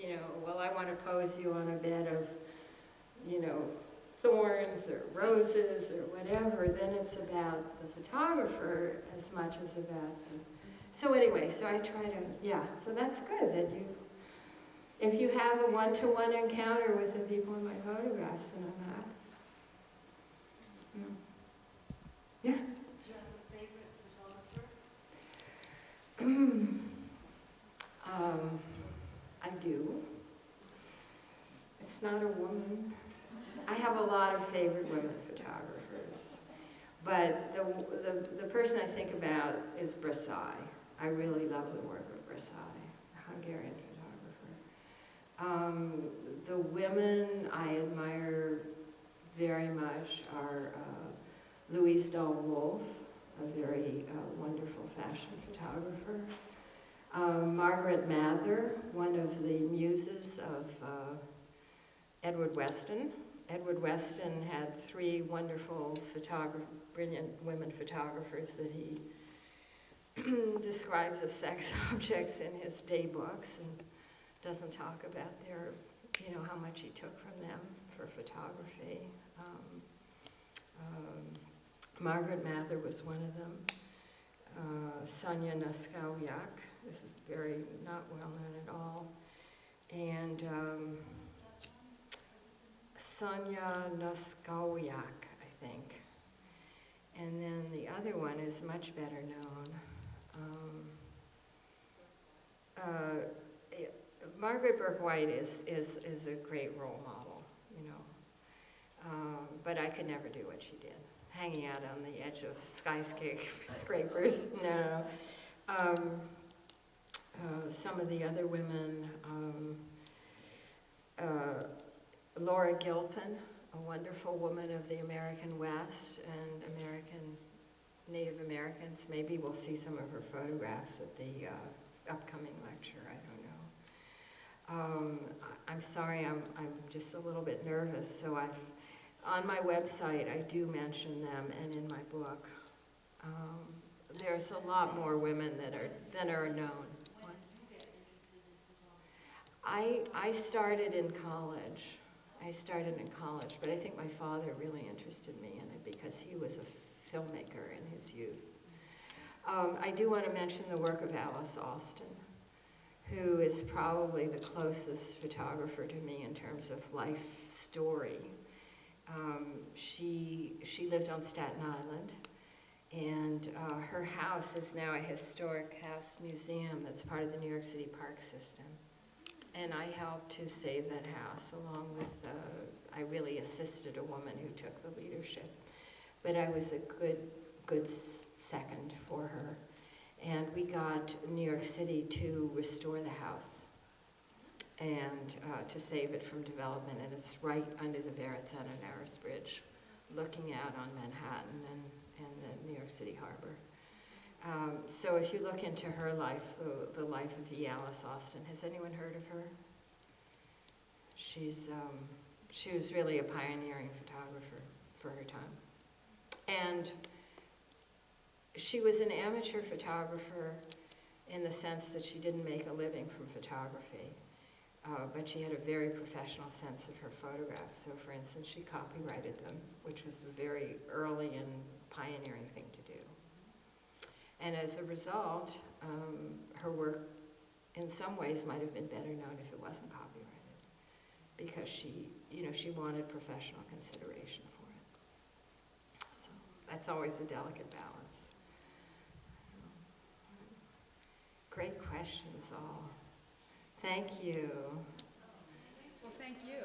you know, well, I want to pose you on a bed of, you know, thorns or roses or whatever, then it's about the photographer as much as about the... So anyway, so I try to, yeah, so that's good that you, if you have a one-to-one encounter with the people in my photographs, then I'm happy. Yeah. Do you have a favorite photographer? I do. It's not a woman. I have a lot of favorite women photographers, but the person I think about is Brassai. I really love the work of Brassai, a Hungarian photographer. The women I admire very much are Louise Dahl-Wolf, a very wonderful fashion photographer. Margaret Mather, one of the muses of Edward Weston. Edward Weston had 3 wonderful brilliant women photographers that he describes as sex objects in his day books and doesn't talk about their, you know, how much he took from them for photography. Margaret Mather was one of them. Sonia Naskowiak, this is very not well known at all. And Sonia Naskowiak, I think. And then the other one is much better known. Margaret Burke-White is a great role model, you know. But I could never do what she did. Hanging out on the edge of skyscrapers, no. Some of the other women, Laura Gilpin, a wonderful woman of the American West and Native Americans. Maybe we'll see some of her photographs at the upcoming lecture, I don't know. I'm sorry, I'm just a little bit nervous, so on my website, I do mention them, and in my book. There's a lot more women than are known. When did you get interested in photography? I started in college. But I think my father really interested me in it because he was a filmmaker in his youth. I do want to mention the work of Alice Austin, who is probably the closest photographer to me in terms of life story. She lived on Staten Island, and her house is now a historic house museum that's part of the New York City Park System. And I helped to save that house along with, I really assisted a woman who took the leadership. But I was a good second for her. And we got New York City to restore the house and to save it from development. And it's right under the Verrazzano-Narrows Bridge, looking out on Manhattan and the New York City Harbor. So if you look into her life, the life of E. Alice Austin, has anyone heard of her? She was really a pioneering photographer for her time. And she was an amateur photographer in the sense that she didn't make a living from photography, but she had a very professional sense of her photographs. So for instance, she copyrighted them, which was a very early and pioneering thing to do. And as a result, her work in some ways might have been better known if it wasn't copyrighted, because she wanted professional consideration for it. So that's always a delicate balance. Great questions, all. Thank you. Well, thank you.